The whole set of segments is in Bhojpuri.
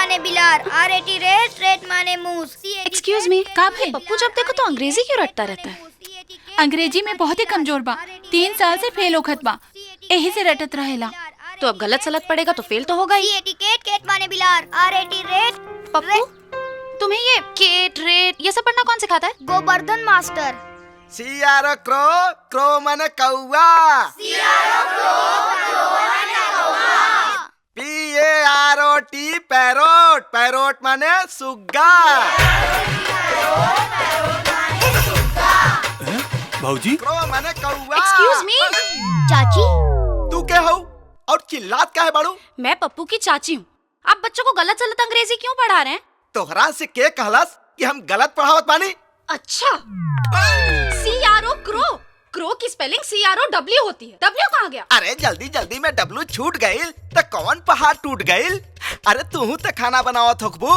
माने बिलार, R-A-T रेट, रेट माने मूस। एक्सक्यूज मी, का भाई पप्पू जब देखो तो अंग्रेजी क्यों रटता रहता है? अंग्रेजी में बहुत ही कमजोर बा, 3 साल से फेल होखत बा, यही से रटत रहेला। तो अब गलत सलत पड़ेगा तो फेल तो होगा ही। C-A-T केट, केट माने बिलार, R-A-T रेट। पप्पू तुम्हें ये केट रेट ये सब पढ़ना कौन सिखाता है? Govardhan master. C-R-O crow, crow माने कौवा। P-A-R-O-T पैरोट, पैरोट माने सुग्गा। भाऊजी क्रो माने कौवा। एक्सक्यूज मी, चाची, तू क्या हो और चिल्लात क्या है बाड़ू? मैं पप्पू की चाची हूँ। आप बच्चों को गलत सलत अंग्रेजी क्यों पढ़ा रहे हैं? तोहरा से के कहलस कि हम गलत पढ़ावत बानी? अच्छा, CRO क्रो, क्रो की स्पेलिंग CROW होती है। W कहाँ गया? अरे जल्दी जल्दी में डब्लू छूट गईल तो कौन पहाड़ टूट गईल? अरे तू तो खाना बनावत होखबू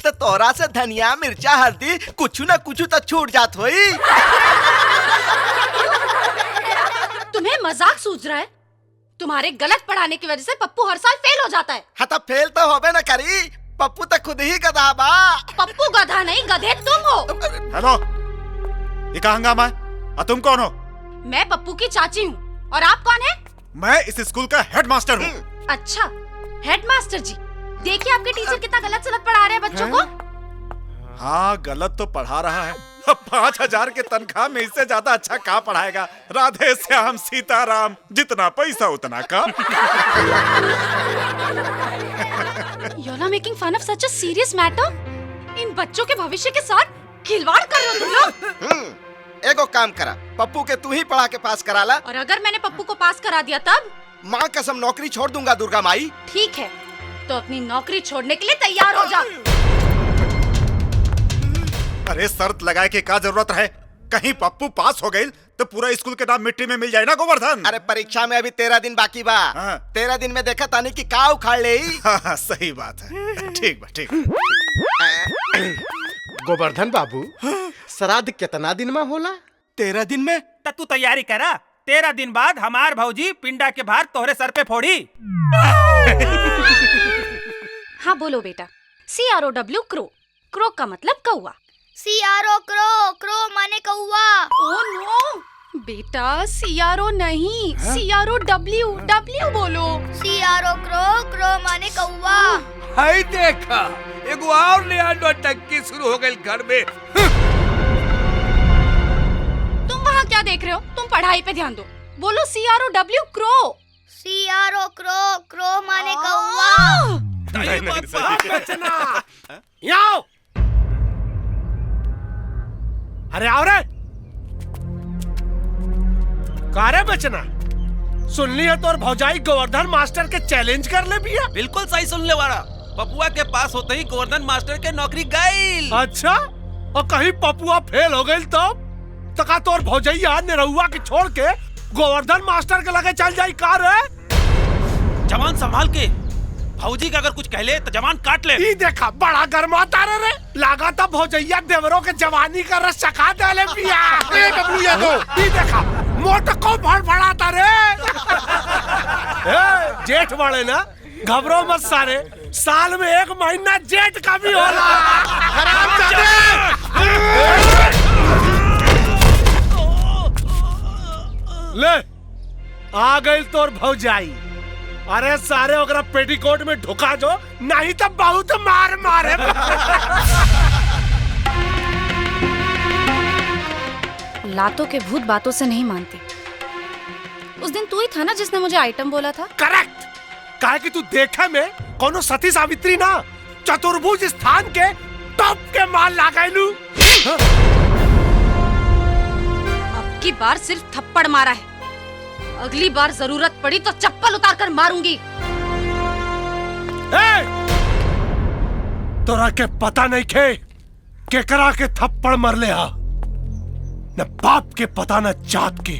तो तोरा से धनिया मिर्चा हल्दी कुछ न कुछ तो छूट जात होई। तुम्हें मजाक सूझ रहा है? तुम्हारे गलत पढ़ाने की वजह से पप्पू हर साल फेल हो जाता है। हाँ तो फेल तो होबे न करी, पप्पू तो खुद ही गधा बा। पप्पू गधा नहीं, गधे तुम हो। हेलो, ये क्या हंगामा है? और तुम कौन हो? मैं पप्पू की चाची हूँ। और आप कौन है? मैं इस स्कूल का हेडमास्टर हूँ। अच्छा, हेडमास्टर जी, देखिए आपके टीचर कितना गलत सलत पढ़ा रहे हैं बच्चों को। हाँ, गलत तो पढ़ा रहा है। 5,000 के तनख्वाह में इससे ज्यादा अच्छा कहाँ पढ़ाएगा? राधे श्याम सीताराम, जितना पैसा उतना काम। You're not making fun of such a serious matter? इन बच्चों के भविष्य के साथ खिलवाड़ कर रहे हो तुम लोग। एगो काम करा, पप्पू के तू ही पढ़ा के पास कराला। और अगर मैंने पप्पू को पास करा दिया तब? माँ कसम नौकरी छोड़ दूंगा दुर्गा माई। ठीक है, तो अपनी नौकरी छोड़ने के लिए तैयार हो जा। अरे शर्त लगाए के क्या जरूरत है? कहीं पप्पू पास हो गई तो पूरा स्कूल के नाम मिट्टी में मिल जाए ना गोवर्धन। अरे परीक्षा में अभी 13 दिन बाकी बा। हाँ। 13 दिन में देखा तानी कि का उखाड़ ले। हाँ, सही बात है। ठीक बा, ठीक। गोवर्धन बाबू, श्राद्ध कितना दिन में होला? 13 दिन में। तू तैयारी करा, 13 दिन बाद हमार भौजी पिंडा के भार तोहरे सर पे फोड़ी। हाँ बोलो बेटा। CROW क्रो, क्रो का मतलब कौवा। C-R-O क्रो, क्रो माने कौवा। ओह नो बेटा, CRO नहीं, CROW, W बोलो। C-R-O क्रो, क्रो माने कौवा। हाय देखा, एगो और नया नौटंकी शुरू हो गई घर में। तुम वहाँ क्या देख रहे हो? तुम पढ़ाई पे ध्यान दो। बोलो CROW crow. C-R-O crow, crow माने कौवा। यहाँ अरे आओ रे। कारे बचना, सुन लिया तो और भौजाई गोवर्धन मास्टर के चैलेंज कर ले भैया। बिल्कुल सही सुनने वाला। पपुआ के पास होते ही गोवर्धन मास्टर के नौकरी गई। अच्छा, और कहीं पपुआ फेल हो गई तो का तोर भौजैया निरहुआ के छोड़ के गोवर्धन मास्टर के लगे चल जाई कार है? जवान संभाल के, भौजी का अगर कुछ कह ले तो जवान काट ले। ई देखा, बड़ा गरमाता रे। लागा था भौजैया देवरों के जवानी का रस चखा दे ले पिया। ए डब्लू यादव, ई देखा मोट को फड़फड़ाता रे। ए जेठ वाले ना, घबरो मत सारे, साल में 1 महीना जेठ का भी होला। ले आ गई तोर भौजाई। अरे सारे अगर पेटीकोट में ढुका दो, नहीं तो बहुत मार मारे। लातों के भूत बातों से नहीं मानते। उस दिन तू ही था ना जिसने मुझे आइटम बोला था? करेक्ट। काहे कि तू देखे में कोनो सती सावित्री ना, चतुर्भुज स्थान के टॉप के माल लगाइलू। अब की बार सिर्फ थप्पड़ मारा है, अगली बार जरूरत पड़ी तो चप्पल उतार कर मारूंगी। तोरा के पता नहीं खे केकरा के थप्पड़ मर ले हा? न बाप के पता न जात के,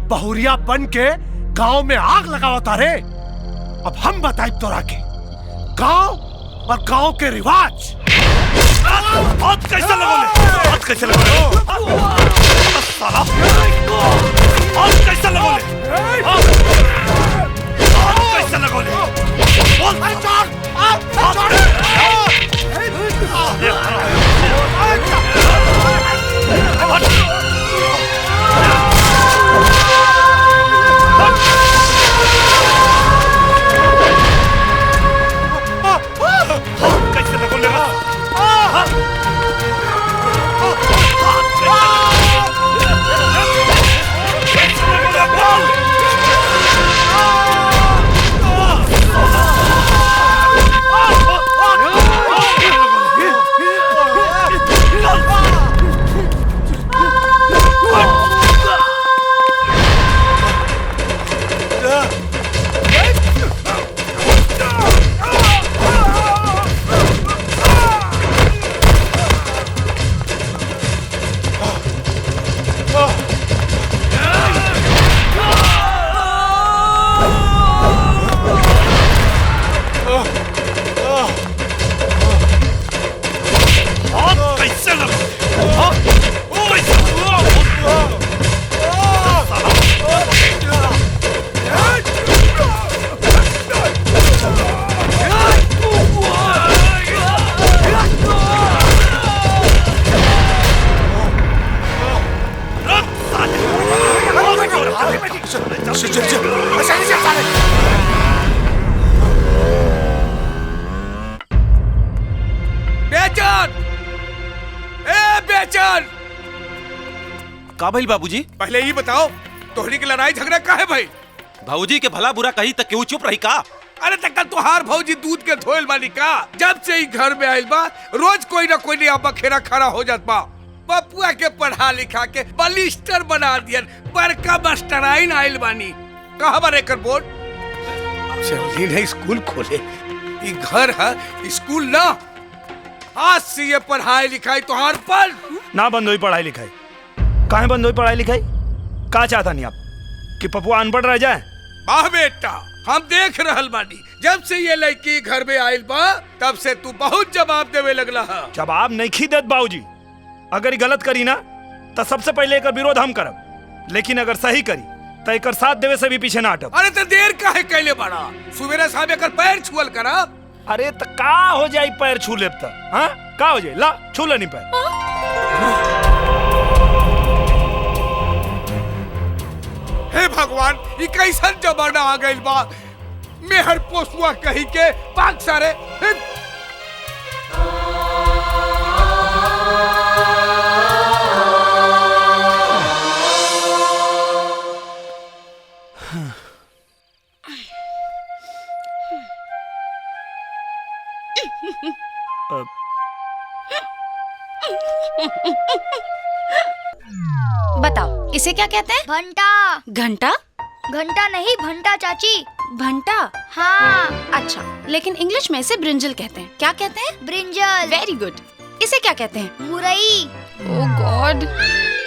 बहुरिया बन के गांव में आग लगावता रे। अब हम बताई तोरा के गांव और गांव के रिवाज। हाथ कैसे लगोले? हाथ कैसे लगोले? साला हाथ कैसे लगोले? हाथ कैसे लगोले? बोल। बच्चन का भइल बाबूजी? पहले ही बताओ तोहरी की लड़ाई झगड़ा काहे भाई? भाऊजी के भला बुरा कही तक क्यों चुप रही का? अरे तक तुहार भौजी दूध के धोयल बानी का? जब से ही घर में आइल बा रोज कोई ना कोई नया बखेरा खड़ा हो जात बा। पपुआ के पढ़ा लिखा के बलिस्टर बना दियन, बड़का मास्टराइन आइल बानी। कहाँ बार एकर बोर्ड? जल्दी नहीं स्कूल खोले, ये घर है स्कूल ना। आज से ये पढ़ाई लिखाई तुहार पर ना बंद हुई पढ़ाई लिखाई। काहे बंद हुई पढ़ाई लिखाई? का चाहता नहीं आप कि पपुआ अनपढ़ रह जाए? वाह बेटा, हम देख रहल बानी जब से ये लड़की घर में आइल बा तब से तू बहुत जवाब देवे लगला है। जवाब नहीं खी देत बाबूजी। अगर गलत करी ना तो सबसे पहले एकर विरोध हम करब, लेकिन अगर सही करी तो एकर साथ देवे से भी पीछे ना हटब। अरे तो देर काहे कैले बड़ा? सुबेरे साहब एकर पैर छुअल करा। अरे तो का हो जाई पैर छू लेब त? हां का हो जाई? ला छू लेनी पैर। हे भगवान, ये कैसन जमाना आ गइल बा? मेहर पोसुआ कही के पाक सारे। बताओ इसे क्या कहते हैं? भंटा। घंटा? घंटा नहीं, भंटा चाची। भंटा? हाँ। अच्छा, लेकिन इंग्लिश में इसे ब्रिंजल कहते हैं। क्या कहते हैं? ब्रिंजल। Very good. इसे क्या कहते हैं? मुरई। ओह गॉड।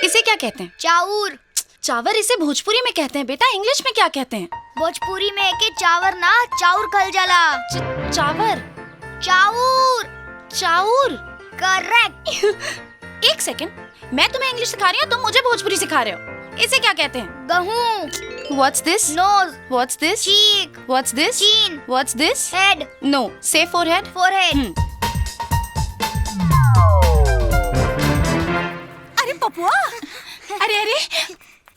इसे क्या कहते हैं? चाउर। चावर इसे भोजपुरी में कहते हैं बेटा, इंग्लिश में क्या कहते हैं? भोजपुरी में के चावर ना चाउर खल जाला। चावर? चाउर। चाउर? करेक्ट। एक सेकंड, मैं तुम्हें इंग्लिश सिखा रही हूँ, तुम मुझे भोजपुरी सिखा रहे हो। इसे क्या कहते हैं? गहूं। What's this? Nose. What's this? चीक। What's this? चीन। What's this? Head. No. Say forehead. Forehead. अरे पपुआ, अरे अरे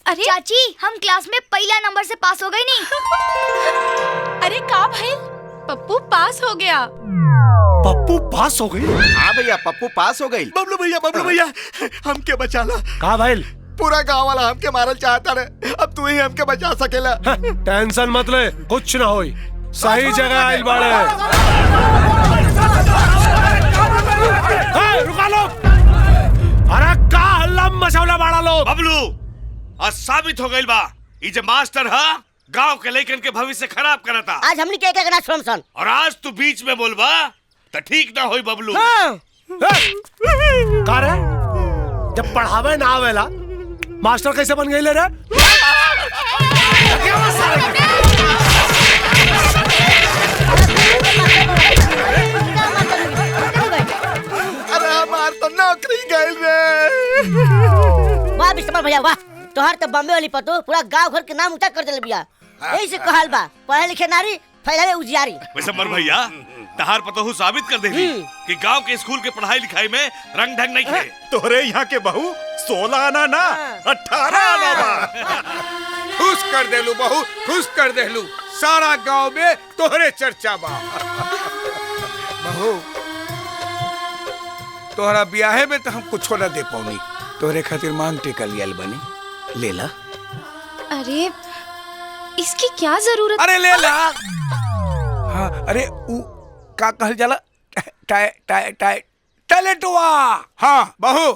अरे चाची, हम क्लास में पहला नंबर से पास हो गई नी। अरे का भाई, पप्पू पास हो गया। पप्पू पास हो गई? हाँ भैया, पप्पू पास हो गई। बबलू भैया हमके बचा ला। का भाई? पूरा गांव वाला हमके मारल चाहता रहे, अब तू ही हमके बचा सकेला। टेंशन मत ले, कुछ ना होई। सही जगह आइल बाड़े। रुका लो। अरे का हल्ला मचौला बाड़ा लो। बबलू, आज साबित हो गइल बा ई जे मास्टर है गांव के लइकन के भविष्य खराब करता। आज हमनी के करना छोड़सन और आज तू बीच में बोलबा तो ठीक ना होई बबलू। का रे? जब पढ़ावे ना आवेला मास्टर कैसे बन गई ले रे? अरे हमार तो नौकरी गई रे। वाह बिस्तर भैया वाह, तोहर तो बम्बे वाली पतो पूरा गांव घर के नाम ऊंचा कर देले बिया। यही से कहल बा, पढ़े लिखे नारी फैलावे उजियारी। वैसे मर भैया, तहार पतोहू साबित कर देली कि गांव के स्कूल के पढ़ाई लिखाई में रंग ढंग नहीं है। तोरे यहाँ के बहू 16 आना ना 18 आना बा। खुश कर देलू बहू, खुश कर देलू। सारा गांव में तोहरे चर्चा बा। बहू, तोहरा ब्याहे में तो हम कुछ ना दे पाऊनी, तोहरे खातिर मांग टेका लियल बनी, ले ला। अरे इसकी क्या जरूरत? अरे ले ला। हाँ, अरे उ का कहल जाला? टैलेंटवा। हाँ बहू,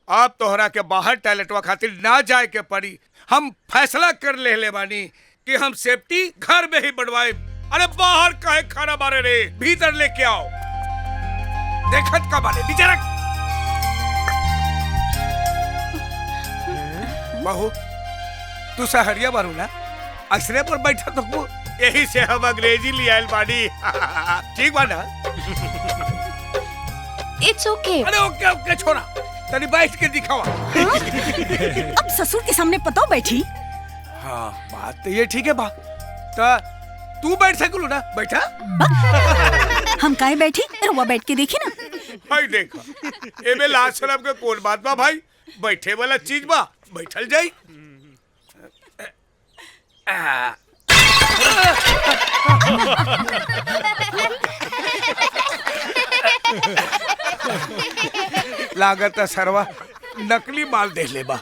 अब तोहरा के बाहर टैलेंटवा खातिर ना जाए के पड़ी। हम फैसला कर ले बानी कि हम सेफ्टी घर में ही बढ़वाए। अरे बाहर काहे खाना बारे रे, भीतर लेके आओ। देखत का बारे, नीचे रख। बहू, तू सहरिया बारू ना, असरे पर बैठा तो यही से हम अंग्रेजी लियाल बानी। ठीक बा ना? इट्स ओके। अरे ओके ओके छोड़ा, तनी बैठ के दिखावा। अब ससुर के सामने पतो बैठी। हाँ बात तो ये ठीक है बा, तो तू बैठ सकलू ना, बैठा। हम काहे बैठी, रुआ बैठ के देखी ना। भाई देखा, एमे लाज शर्म के कौन बात बा भाई, बैठे वाला चीज बा, बैठल जाई। लागत है सरवा नकली माल दे ले बा